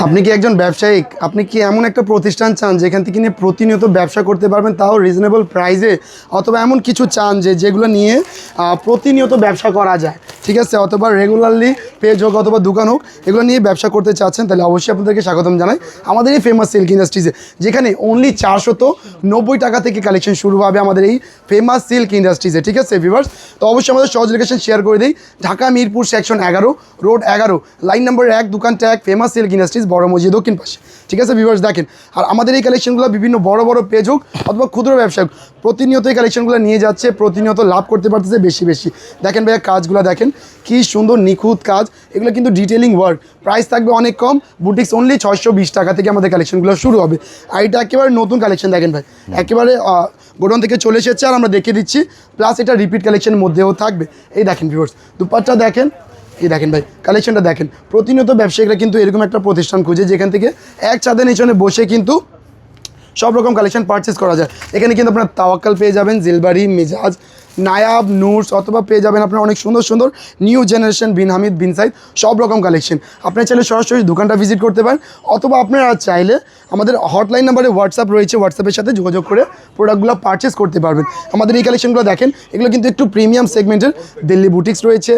আপনি কি একজন ব্যবসায়িক? আপনি কি এমন একটা প্রতিষ্ঠান চান যেখান থেকে নিয়ে প্রতিনিয়ত ব্যবসা করতে পারবেন, তাও রিজনেবল প্রাইসে? অথবা এমন কিছু চান যেগুলো নিয়ে প্রতিনিয়ত ব্যবসা করা যায়, ঠিক আছে? অথবা রেগুলারলি পেজ হোক অথবা দোকান হোক, এগুলো নিয়ে ব্যবসা করতে চাচ্ছেন, তাহলে অবশ্যই আপনাদেরকে স্বাগতম জানাই আমাদের এই ফেমাস সিল্ক ইন্ডাস্ট্রিজে, যেখানে অনলি 490 টাকা থেকে কালেকশন শুরু হবে আমাদের এই ফেমাস সিল্ক ইন্ডাস্ট্রিজে, ঠিক আছে ভিউয়ার্স? তো অবশ্যই আমাদের সহজ লোকেশন শেয়ার করে দিই। Dhaka Mirpur section 11, road 11, line number 1, দোকানটা 1, ফেমাস সিল্ক ইন্ডাস্ট্রিজ, বড় মসজিদ দক্ষিণ পাশে, ঠিক আছে ভিউয়ার্স? দেখেন, আর আমাদের এই কালেকশনগুলো বিভিন্ন বড় বড় পেজ হোক অথবা ক্ষুদ্র ব্যবসায়িক, প্রতিনিয়ত এই কালেকশনগুলো নিয়ে যাচ্ছে, প্রতিনিয়ত লাভ করতে পারতেছে বেশি বেশি। দেখেন ভাইয়া, কাজগুলো দেখেন কি সুন্দর নিখুঁত কাজ, এগুলো কিন্তু ডিটেলিং ওয়ার্ক। প্রাইস থাকবে অনেক কম, বুটিক্স অনলি 620 টাকা থেকে আমাদের কালেকশনগুলো শুরু হবে। আর এটা একেবারে নতুন কালেকশন, দেখেন ভাই, একেবারে গোডাউন থেকে চলে এসেছে, আর আমরা দেখিয়ে দিচ্ছি, প্লাস এটা রিপিট কালেকশনের মধ্যেও থাকবে। এই দেখেন ভিউয়ার্স, দুপাট্টা দেখেন, এই দেখেন ভাই, কালেকশনটা দেখেন। প্রতিনিয়ত ব্যবসায়িকরা কিন্তু এরকম একটা প্রতিষ্ঠান খুঁজে যেখান থেকে এক ছাদের নিচনে বসে কিন্তু সব রকম কালেকশন পারচেস করা যায়। এখানে কিন্তু আপনার তাওয়াক্কাল পেয়ে যাবেন, জিলবারি, মেজাজ, নায়াব, নুরস, অথবা পেয়ে যাবেন আপনার অনেক সুন্দর সুন্দর নিউ জেনারেশন বিন হামিদ, বিন সাইদ, সব রকম কালেকশন। আপনারা চাইলে সরাসরি দোকানটা ভিজিট করতে পারেন, অথবা আপনারা চাইলে আমাদের হটলাইন নাম্বারে হোয়াটসঅ্যাপ রয়েছে, হোয়াটসঅ্যাপের সাথে যোগাযোগ করে প্রোডাক্টগুলো পারচেস করতে পারবেন। আমাদের এই কালেকশনগুলো দেখেন, এগুলো কিন্তু একটু প্রিমিয়াম সেগমেন্টের, দিল্লি বুটিক্স রয়েছে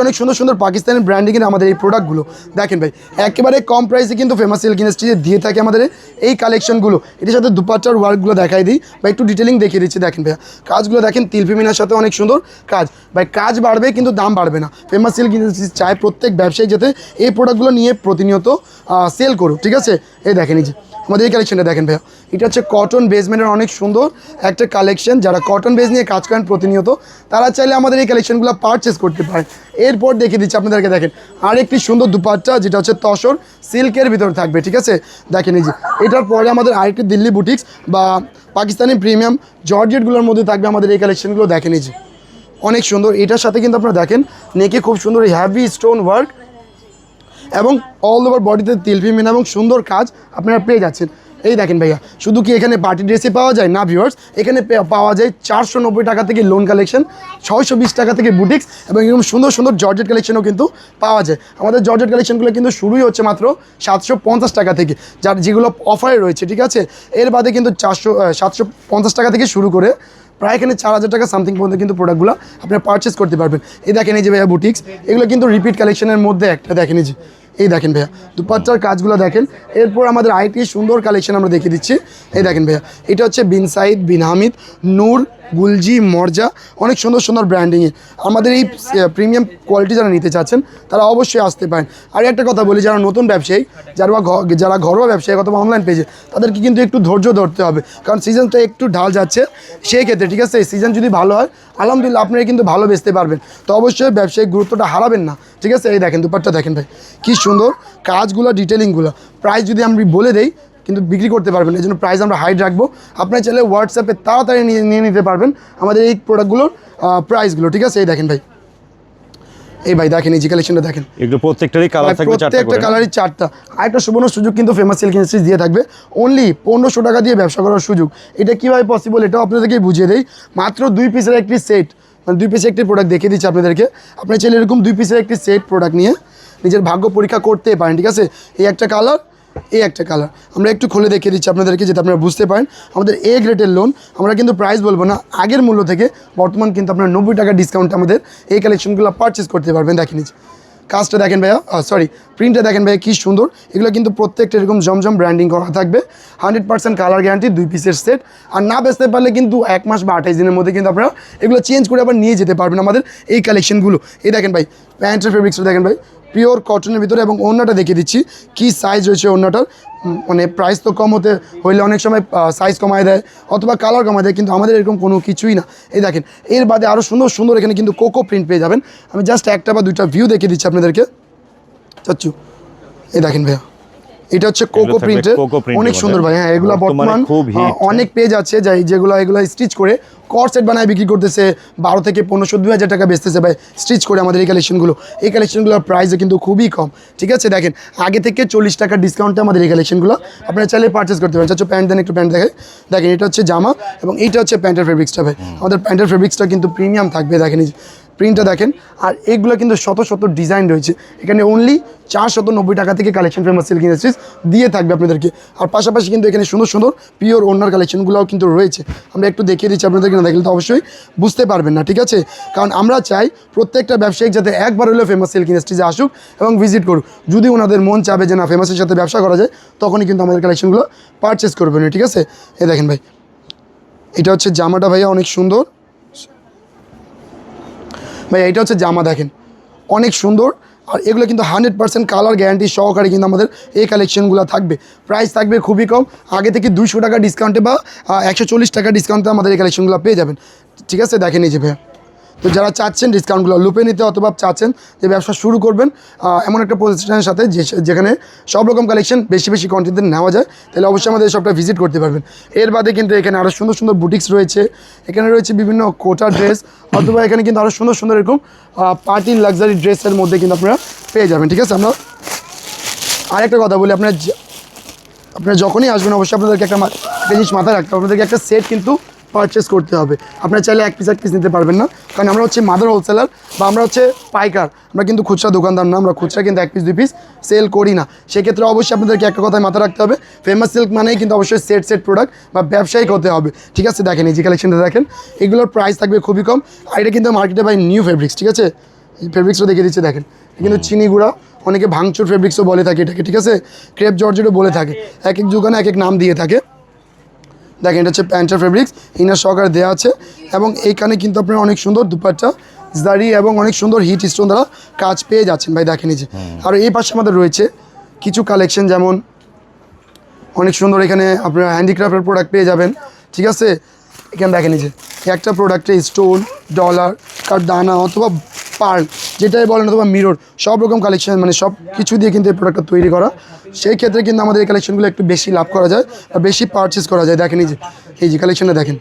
অনেক সুন্দর সুন্দর পাকিস্তানি ব্র্যান্ডিংয়ের আমাদের এই প্রোডাক্টগুলো। দেখেন ভাই, একেবারে কম প্রাইসে কিন্তু ফেমাস সিল্ক ইন্ডাস্ট্রিজে দিয়ে থাকে আমাদের এই কালেকশনগুলো। এটার সাথে দুপাট্টার ওয়ার্কগুলো দেখাই দিই বা একটু ডিটেলিং দেখিয়ে দিচ্ছি। দেখেন ভাইয়া, কাজগুলো দেখেন, তিলফিমিনার সাথে অনেক সুন্দর কাজ। ভাই, কাজ বাড়বে কিন্তু দাম বাড়বে না। ফেমাস সিল্ক ইন্ডাস্ট্রিজ চায় প্রত্যেক ব্যবসায়ী যাতে এই প্রোডাক্টগুলো নিয়ে প্রতিনিয়ত সেল করুক, ঠিক আছে? এই দেখেন, এই যে আমাদের এই কালেকশনটা দেখেন ভাইয়া, এটা হচ্ছে কটন বেসমেন্টের অনেক সুন্দর একটা কালেকশন। যারা কটন বেস নিয়ে কাজ করেন প্রতিনিয়ত, তারা চাইলে আমাদের এই কালেকশনগুলো পারচেস করতে পারেন। এরপর দেখিয়ে দিচ্ছি আপনাদেরকে, দেখেন আরেকটি সুন্দর দুপাট্টা, যেটা হচ্ছে তসর সিল্কের ভিতরে থাকবে, ঠিক আছে? দেখেন, এই যে এটার পরে আমাদের আরেকটি দিল্লি বুটিক্স বা পাকিস্তানি প্রিমিয়াম জর্জেটগুলোর মধ্যে থাকবে আমাদের এই কালেকশনগুলো। দেখেন, এই যে অনেক সুন্দর। এটার সাথে কিন্তু আপনারা দেখেন নেকে খুব সুন্দর হ্যাভি স্টোন ওয়ার্ক এবং অল ওভার বডিতে তিলফিমিনা এবং সুন্দর কাজ আপনারা পেয়ে যাচ্ছেন। এই দেখেন ভাইয়া, শুধু কি এখানে পার্টি ড্রেসে পাওয়া যায়? না ভিউয়ার্স, এখানে পাওয়া যায় 490 টাকা থেকে লোন কালেকশন, 620 টাকা থেকে বুটিক্স, এবং এরকম সুন্দর সুন্দর জর্জেট কালেকশনও কিন্তু পাওয়া যায়। আমাদের জর্জেট কালেকশনগুলো কিন্তু শুরুই হচ্ছে মাত্র 750 টাকা থেকে, যেগুলো অফারে রয়েছে, ঠিক আছে? এর বাদে কিন্তু 750 টাকা থেকে শুরু করে প্রায় এখানে 4000 টাকা সামথিং পর্যন্ত কিন্তু প্রোডাক্টগুলো আপনারা পারচেস করতে পারবেন। এই দেখেন, এই যে ভাইয়া বুটিক্স, এগুলো কিন্তু রিপিট কালেকশনের মধ্যে একটা। দেখেন, এই যে এই দেখেন ভাইয়া, দুপাট্টার কাজগুলো দেখেন। এরপর আমাদের আরেকটি সুন্দর কালেকশন আমরা দেখিয়ে দিচ্ছি। এই দেখেন ভাইয়া, এটা হচ্ছে বিন সাইদ, বিন হামিদ, নূর, গুলজি, মর্জা, অনেক সুন্দর সুন্দর ব্র্যান্ডিংয়ে আমাদের এই প্রিমিয়াম কোয়ালিটি যারা নিতে চাচ্ছেন, তারা অবশ্যই আসতে পারেন। আর একটা কথা বলি, যারা নতুন ব্যবসায়ী, যারা ঘরোয়া ব্যবসায়ী অথবা অনলাইন পেজে, তাদেরকে কিন্তু একটু ধৈর্য ধরতে হবে, কারণ সিজনটা একটু ঢাল যাচ্ছে সেই ক্ষেত্রে, ঠিক আছে? এই সিজন যদি ভালো হয়, আলহামদুলিল্লাহ আপনারা কিন্তু ভালো বেচতে পারবেন। তো অবশ্যই ব্যবসায়িক গুরুত্বটা হারাবেন না, ঠিক আছে? এই দেখেন দুপাট্টা দেখেন ভাই, কী সুন্দর কাজগুলো, ডিটেলিংগুলো। প্রাইস যদি আমি বলে দেই কিন্তু বিক্রি করতে পারবেন, এই জন্য প্রাইস আমরা হাইড রাখবো। আপনারা চাইলে হোয়াটসঅ্যাপে তাড়াতাড়ি নিয়ে নিতে পারবেন আমাদের এই প্রোডাক্টগুলোর প্রাইসগুলো, ঠিক আছে? এই দেখেন ভাই, এই ভাই দেখেন, এই যে কালেকশনটা দেখেন, একটু প্রত্যেকটারই কালার থাকবে, প্রত্যেকটা কালারই 4টা। আরেকটা সুবর্ণ সুযোগ কিন্তু ফেমাস সিল্ক ইন্ডাস্ট্রিজ দিয়ে থাকবে, অনলি 1500 টাকা দিয়ে ব্যবসা করার সুযোগ। এটা কীভাবে পসিবল, এটাও আপনাদেরকে বুঝিয়ে দেই। মাত্র 2 পিসের একটি সেট, মানে 2 পিসের একটি প্রোডাক্ট দেখিয়ে দিচ্ছি আপনাদেরকে। আপনি চাইলে এরকম 2 পিসের একটি সেট প্রোডাক্ট নিয়ে নিজের ভাগ্য পরীক্ষা করতে পারেন, ঠিক আছে? এই একটা কালার, এই একটা কালার, আমরা একটু খুলে দেখিয়ে দিচ্ছি আপনাদেরকে, যাতে আপনারা বুঝতে পারেন। আমাদের এ গ্রেডের লোন, আমরা কিন্তু প্রাইস বলবো না, আগের মূল্য থেকে বর্তমান কিন্তু আপনার 90 টাকা ডিসকাউন্ট আমাদের এই কালেকশনগুলো পারচেস করতে পারবেন। দেখেন, কাজটা দেখেন ভাইয়া, প্রিন্টটা দেখেন ভাইয়া, কী সুন্দর। এগুলো কিন্তু প্রত্যেকটা এরকম জমজম ব্র্যান্ডিং করা থাকবে, 100% কালার গ্যারান্টি, 2 পিসের সেট। আর না বেচতে পারলে কিন্তু 1 মাস বা 28 দিনের মধ্যে কিন্তু আপনারা এগুলো চেঞ্জ করে আবার নিয়ে যেতে পারবেন আমাদের এই কালেকশনগুলো। এই দেখেন ভাই, প্যান্টের ফেব্রিক্সটা দেখেন ভাই, পিওর কটনের ভিতরে, এবং ওড়নাটা দেখিয়ে দিচ্ছি কী সাইজ রয়েছে ওড়নাটার। মানে প্রাইস তো কম হইলে অনেক সময় সাইজ কমায় দেয় অথবা কালার কমায় দেয়, কিন্তু আমাদের এরকম কোনো কিছুই না। এই দেখেন, এর বাদে আরও সুন্দর সুন্দর এখানে কিন্তু কোকো প্রিন্ট পেয়ে যাবেন। আমি জাস্ট একটা বা দুইটা ভিউ দেখিয়ে দিচ্ছি আপনাদেরকে, চাচ্ছু। এই দেখেন ভাইয়া, এটা হচ্ছে কোকো প্রিন্টের, অনেক সুন্দর ভাই। হ্যাঁ, এগুলো বর্তমান অনেক পেজ আছে যেগুলো স্টিচ করে কর সেট বানায় বিক্রি করতেছে, 12 থেকে 1500, 2000 টাকা বেচতেছে ভাই স্টিচ করে আমাদের এই কালেকশনগুলোর প্রাইসও কিন্তু খুবই কম, ঠিক আছে? দেখেন, আগে থেকে 40 টাকা ডিসকাউন্টে আমাদের এই কালেকশনগুলো আপনারা চাইলে পারচেস করতে পারেন। চাচ্ছ প্যান্ট দেন, একটু প্যান্ট দেখেন, এটা হচ্ছে জামা এবং এইটা হচ্ছে প্যান্টের ফেব্রিক্সটা ভাই। আমাদের প্যান্টের ফেব্রিক্সটা কিন্তু প্রিমিয়াম থাকবে। দেখেন, প্রিন্টটা দেখেন। আর এগুলো কিন্তু শত শত ডিজাইন রয়েছে, এখানে অনলি 490 টাকা থেকে কালেকশন ফেমাস সিল্ক ইন্ডাস্ট্রিজ দিয়ে থাকবে আপনাদেরকে। আর পাশাপাশি কিন্তু এখানে সুন্দর সুন্দর পিওর ওনার কালেকশনগুলোও কিন্তু রয়েছে, আমরা একটু দেখিয়ে দিচ্ছি আপনাদেরকে, না দেখলে তো অবশ্যই বুঝতে পারবেন না, ঠিক আছে? কারণ আমরা চাই প্রত্যেকটা ব্যবসায়িক যাতে একবার হলেও ফেমাস সিল্ক ইন্ডাস্ট্রিজে আসুক এবং ভিজিট করুক। যদি ওনাদের মন চাবে যে না ফেমাসের সাথে ব্যবসা করা যায়, তখনই কিন্তু আমাদের কালেকশনগুলো পারচেস করবেন, ঠিক আছে? এই দেখেন ভাই, এটা হচ্ছে জামাটা ভাইয়া, অনেক সুন্দর ভাই। এটা হচ্ছে জামা, দেখেন অনেক সুন্দর। আর এগুলো কিন্তু 100% কালার গ্যারান্টি সহকারে কিন্তু আমাদের এই কালেকশনগুলো থাকবে। প্রাইস থাকবে খুবই কম, আগে থেকে 200 টাকা ডিসকাউন্টে বা 140 টাকা ডিসকাউন্টে আমাদের এই কালেকশনগুলো পেয়ে যাবেন, ঠিক আছে? দেখেন এই যে ভাইয়া, তো যারা চাচ্ছেন ডিসকাউন্টগুলো লুপে নিতে অথবা চাচ্ছেন যে ব্যবসা শুরু করবেন এমন একটা প্রতিষ্ঠানের সাথে যেখানে সব রকম কালেকশন বেশি বেশি কোয়ান্টিটিতে নেওয়া যায়, তাহলে অবশ্যই আমাদের সবটা ভিজিট করতে পারবেন। এর বাদে কিন্তু এখানে আরও সুন্দর সুন্দর বুটিক্স রয়েছে, এখানে রয়েছে বিভিন্ন কোটা ড্রেস, অথবা এখানে কিন্তু আরও সুন্দর সুন্দর এরকম পার্টি লাক্সারি ড্রেসের মধ্যে কিন্তু আপনারা পেয়ে যাবেন, ঠিক আছে? আমরা আরেকটা কথা বলি, আপনারা যখনই আসবেন অবশ্যই আপনাদেরকে একটা জিনিস মাথায় রাখতে হবে, আপনাদেরকে একটা সেট কিন্তু পারচেস করতে হবে। আপনারা চাইলে এক পিস নিতে পারবেন না, কারণ আমরা হচ্ছে মাদার হোলসেলার বা আমরা হচ্ছে পাইকার, আমরা কিন্তু খুচরা দোকানদার না, আমরা খুচরা কিন্তু 1 পিস 2 পিস সেল করি না। সেক্ষেত্রে অবশ্যই আপনাদেরকে একটা কথায় মাথায় রাখতে হবে, ফেমাস সিল্ক মানেই কিন্তু অবশ্যই সেট প্রোডাক্ট বা ব্যবসায়িক হতে হবে, ঠিক আছে? দেখেন এই যে কালেকশনটা দেখেন, এগুলোর প্রাইস থাকবে খুবই কম। আর এটা কিন্তু মার্কেটে বাই নিউ ফেব্রিক্স, ঠিক আছে? এই ফেব্রিক্সও দেখিয়ে দিচ্ছে, দেখেন কিন্তু চিনি গুঁড়া, অনেকে ভাঙচুর ফেব্রিক্সও বলে থাকে এটাকে, ঠিক আছে? ক্রেপ জর্জেটও বলে থাকে, এক এক দোকানে এক এক নাম দিয়ে থাকে। দেখেন এটা হচ্ছে প্যান্টের ফেব্রিক্স, ইনার সহকারে দেওয়া আছে, এবং এইখানে কিন্তু আপনার অনেক সুন্দর দুপাট্টা জারি এবং অনেক সুন্দর হিট স্টোন দ্বারা কাজ পেয়ে যাচ্ছেন ভাই, দেখেন এই যে। আর এই পাশে আমাদের রয়েছে কিছু কালেকশন, যেমন অনেক সুন্দর এখানে আপনারা হ্যান্ডিক্রাফটের প্রোডাক্ট পেয়ে যাবেন, ঠিক আছে? এখানে দেখেন এই যে একটা প্রোডাক্টে স্টোন, ডলার, দানা অথবা পার্ল যেটাই বলেন, অথবা মিরর, সব রকম কালেকশন মানে সব কিছু দিয়ে কিন্তু এই প্রোডাক্টটা তৈরি করা। সেই ক্ষেত্রে কিন্তু আমাদের এই কালেকশনগুলো একটু বেশি লাভ করা যায় আর বেশি পারচেস করা যায়। দেখেন এই যে কালেকশনটা দেখেন,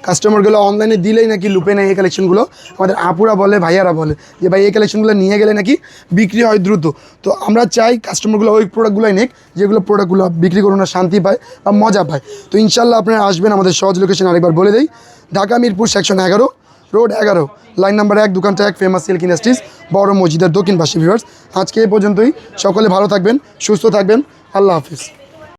কাস্টমারগুলো অনলাইনে দিলেই নাকি লুপে নেয় এই কালেকশনগুলো, আমাদের আপুরা বলে, ভাইয়ারা বলে যে ভাই এই কালেকশনগুলো নিয়ে গেলে নাকি বিক্রি হয় দ্রুত। তো আমরা চাই কাস্টমারগুলো ওই প্রোডাক্টগুলোই নিক যেগুলো প্রোডাক্টগুলো বিক্রি করুন, শান্তি পায় বা মজা পায়। তো ইনশাল্লাহ আপনারা আসবেন, আমাদের সহজ লোকেশন আরেকবার বলে দেই, Dhaka Mirpur section 11 road 11 line number 1, দোকানটা 1, ফেমাস সিল্ক ইন্ডাস্ট্রিজ, বড় মসজিদের দক্ষিণ পাশে। ভিউয়ার্স আজকে এই পর্যন্তই, সকলে ভালো থাকবেন, সুস্থ থাকবেন, আল্লাহ হাফিজ।